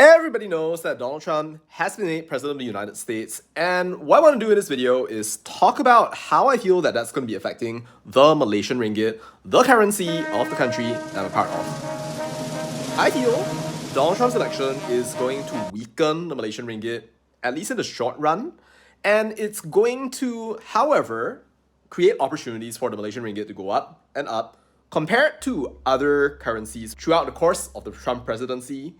Everybody knows that Donald Trump has been made president of the United States, and what I want to do in this video is talk about how I feel that that's going to be affecting the Malaysian Ringgit, the currency of the country that I'm a part of. I feel Donald Trump's election is going to weaken the Malaysian Ringgit, at least in the short run, and it's going to, however, create opportunities for the Malaysian Ringgit to go up and up compared to other currencies throughout the course of the Trump presidency.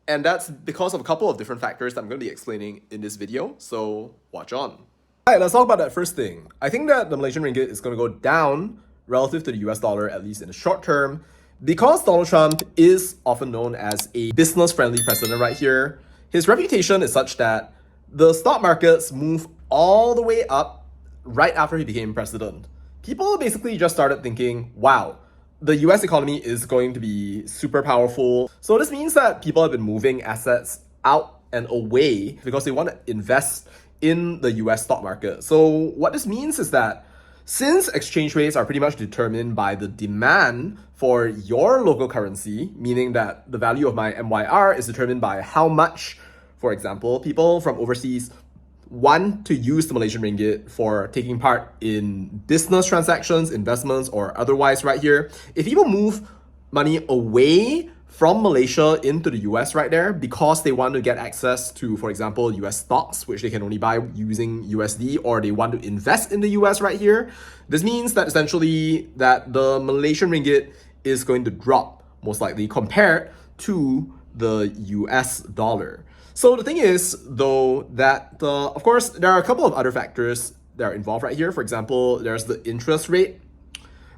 And that's because of a couple of different factors that I'm going to be explaining in this video, so watch on. Alright, let's talk about that first thing. I think that the Malaysian Ringgit is going to go down relative to the US dollar, at least in the short term, because Donald Trump is often known as a business-friendly president right here. His reputation is such that the stock markets move all the way up right after he became president. People basically just started thinking, wow, the US economy is going to be super powerful. So this means that people have been moving assets out and away because they want to invest in the US stock market. So what this means is that since exchange rates are pretty much determined by the demand for your local currency, meaning that the value of my MYR is determined by how much, for example, people from overseas want to use the Malaysian Ringgit for taking part in business transactions, investments, or otherwise right here. If people move money away from Malaysia into the US right there because they want to get access to, for example, US stocks, which they can only buy using USD, or they want to invest in the US right here, this means that essentially that the Malaysian Ringgit is going to drop, most likely, compared to the US dollar. So the thing is, though, that of course, there are a couple of other factors that are involved right here. For example, there's the interest rate.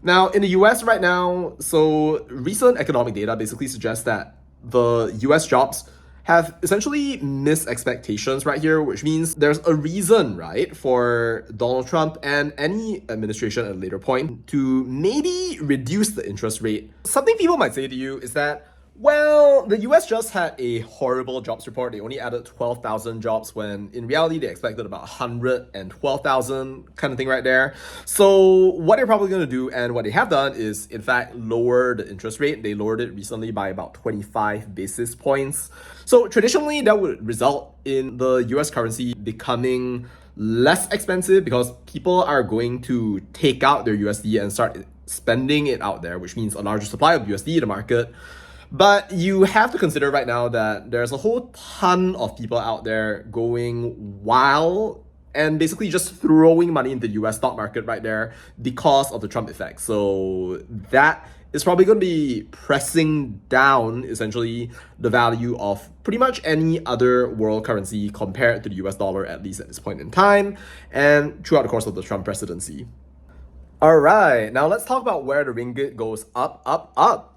Now, in the US right now, so recent economic data basically suggests that the US jobs have essentially missed expectations right here, which means there's a reason, right, for Donald Trump and any administration at a later point to maybe reduce the interest rate. Something people might say to you is that, well, the US just had a horrible jobs report. They only added 12,000 jobs when in reality they expected about 112,000 kind of thing right there. So what they're probably going to do, and what they have done, is in fact lower the interest rate. They lowered it recently by about 25 basis points. So traditionally that would result in the US currency becoming less expensive because people are going to take out their USD and start spending it out there, which means a larger supply of USD in the market. But you have to consider right now that there's a whole ton of people out there going wild and basically just throwing money into the US stock market right there because of the Trump effect. So that is probably going to be pressing down essentially the value of pretty much any other world currency compared to the US dollar, at least at this point in time and throughout the course of the Trump presidency. All right, now let's talk about where the ringgit goes up.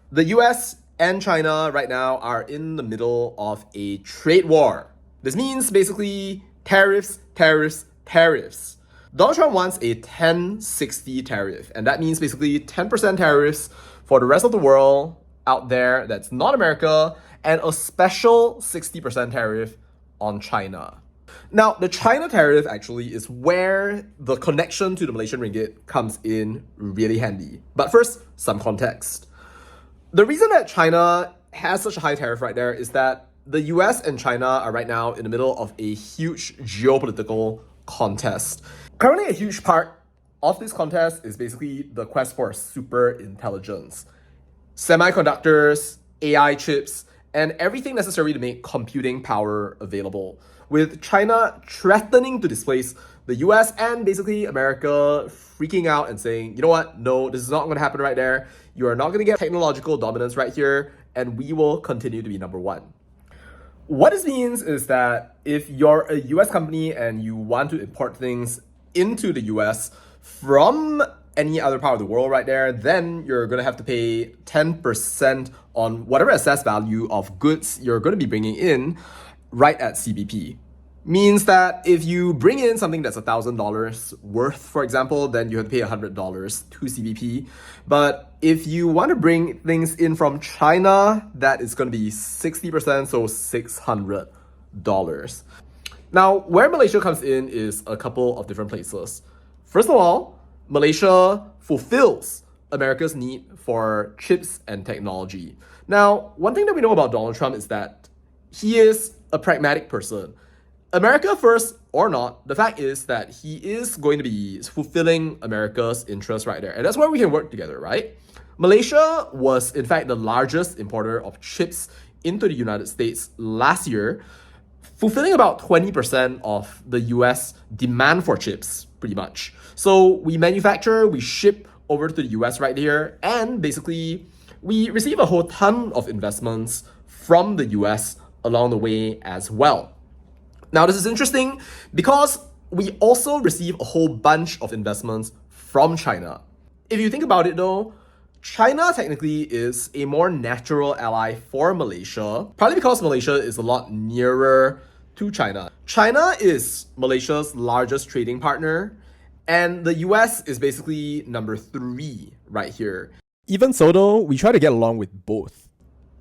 The US and China right now are in the middle of a trade war. This means basically tariffs. Donald Trump wants a 10-60 tariff, and that means basically 10% tariffs for the rest of the world out there that's not America, and a special 60% tariff on China. Now, the China tariff actually is where the connection to the Malaysian Ringgit comes in really handy. But first, some context. The reason that China has such a high tariff right there is that the US and China are right now in the middle of a huge geopolitical contest. Currently, a huge part of this contest is basically the quest for super intelligence. Semiconductors, AI chips, and everything necessary to make computing power available, with China threatening to displace the US and basically America freaking out and saying, you know what, no, this is not going to happen right there. You are not going to get technological dominance right here, and we will continue to be number one. What this means is that if you're a US company and you want to import things into the US from any other part of the world right there, then you're going to have to pay 10% on whatever assessed value of goods you're going to be bringing in right at CBP. Means that if you bring in something that's $1,000 worth, for example, then you have to pay $100 to CBP. But if you want to bring things in from China, that is going to be 60%, so $600. Now, where Malaysia comes in is a couple of different places. First of all, Malaysia fulfills America's need for chips and technology. Now, one thing that we know about Donald Trump is that he is a pragmatic person. America first or not, the fact is that he is going to be fulfilling America's interests right there. And that's where we can work together, right? Malaysia was, in fact, the largest importer of chips into the United States last year, fulfilling about 20% of the US demand for chips, pretty much. So we manufacture, we ship over to the US right here, and basically we receive a whole ton of investments from the US along the way as well. Now, this is interesting because we also receive a whole bunch of investments from China. If you think about it though, China technically is a more natural ally for Malaysia, partly because Malaysia is a lot nearer to China. China is Malaysia's largest trading partner, and the US is basically number 3 right here. Even so though, we try to get along with both.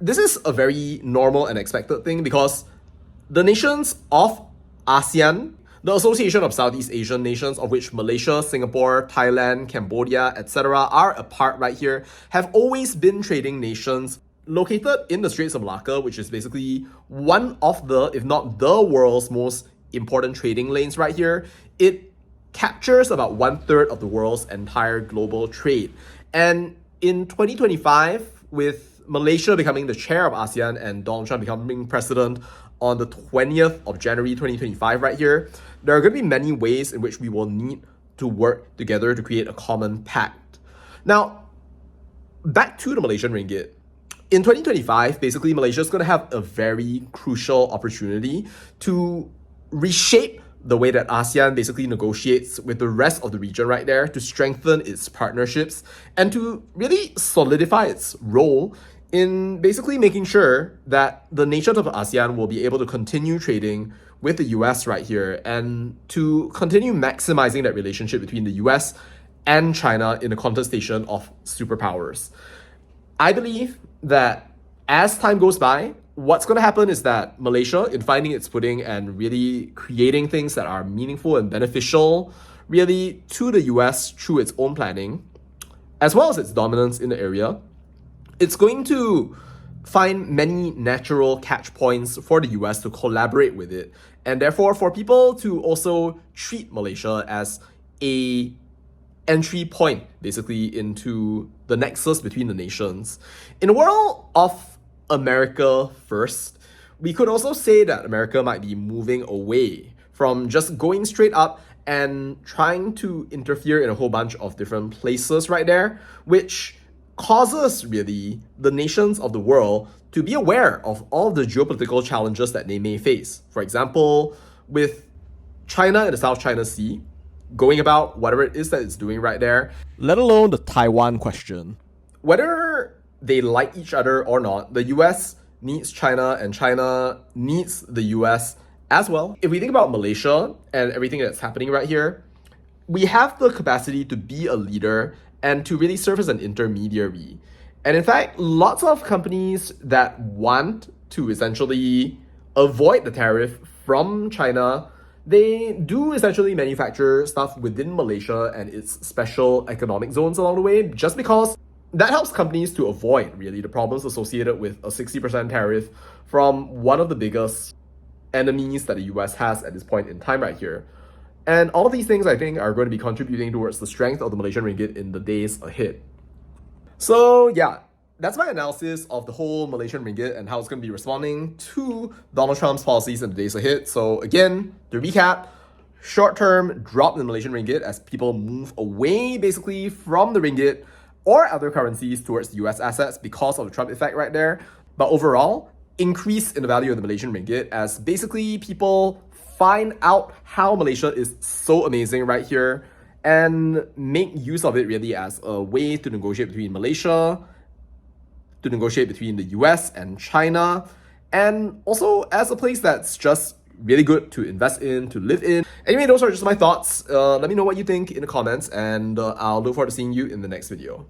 This is a very normal and expected thing because the nations of ASEAN, the Association of Southeast Asian Nations, of which Malaysia, Singapore, Thailand, Cambodia, etc. are a part right here, have always been trading nations located in the Straits of Malacca, which is basically one of the, if not the world's most important trading lanes right here. It captures about 1/3 of the world's entire global trade. And in 2025, with Malaysia becoming the chair of ASEAN and Donald Trump becoming president on the 20th of January 2025 right here, there are going to be many ways in which we will need to work together to create a common pact. Now, back to the Malaysian Ringgit. In 2025, basically, Malaysia is going to have a very crucial opportunity to reshape the way that ASEAN basically negotiates with the rest of the region right there, to strengthen its partnerships and to really solidify its role in basically making sure that the nations of ASEAN will be able to continue trading with the US right here and to continue maximizing that relationship between the US and China in the contestation of superpowers. I believe that as time goes by, what's going to happen is that Malaysia, in finding its footing and really creating things that are meaningful and beneficial really to the US through its own planning, as well as its dominance in the area, it's going to find many natural catch points for the US to collaborate with it, and therefore for people to also treat Malaysia as a entry point basically into the nexus between the nations. In a world of America first, we could also say that America might be moving away from just going straight up and trying to interfere in a whole bunch of different places right there, which causes really the nations of the world to be aware of all the geopolitical challenges that they may face. For example, with China in the South China Sea, going about whatever it is that it's doing right there, let alone the Taiwan question. Whether they like each other or not, the US needs China and China needs the US as well. If we think about Malaysia and everything that's happening right here, we have the capacity to be a leader and to really serve as an intermediary. And in fact, lots of companies that want to essentially avoid the tariff from China, they do essentially manufacture stuff within Malaysia and its special economic zones along the way, just because that helps companies to avoid really the problems associated with a 60% tariff from one of the biggest enemies that the US has at this point in time right here. And all of these things, I think, are going to be contributing towards the strength of the Malaysian Ringgit in the days ahead. So yeah, that's my analysis of the whole Malaysian Ringgit and how it's going to be responding to Donald Trump's policies in the days ahead. So again, to recap, short-term drop in the Malaysian Ringgit as people move away basically from the Ringgit or other currencies towards US assets because of the Trump effect right there. But overall, increase in the value of the Malaysian Ringgit as basically people find out how Malaysia is so amazing right here and make use of it really as a way to negotiate between Malaysia, to negotiate between the US and China, and also as a place that's just really good to invest in, to live in. Anyway, those are just my thoughts. Let me know what you think in the comments, and I'll look forward to seeing you in the next video.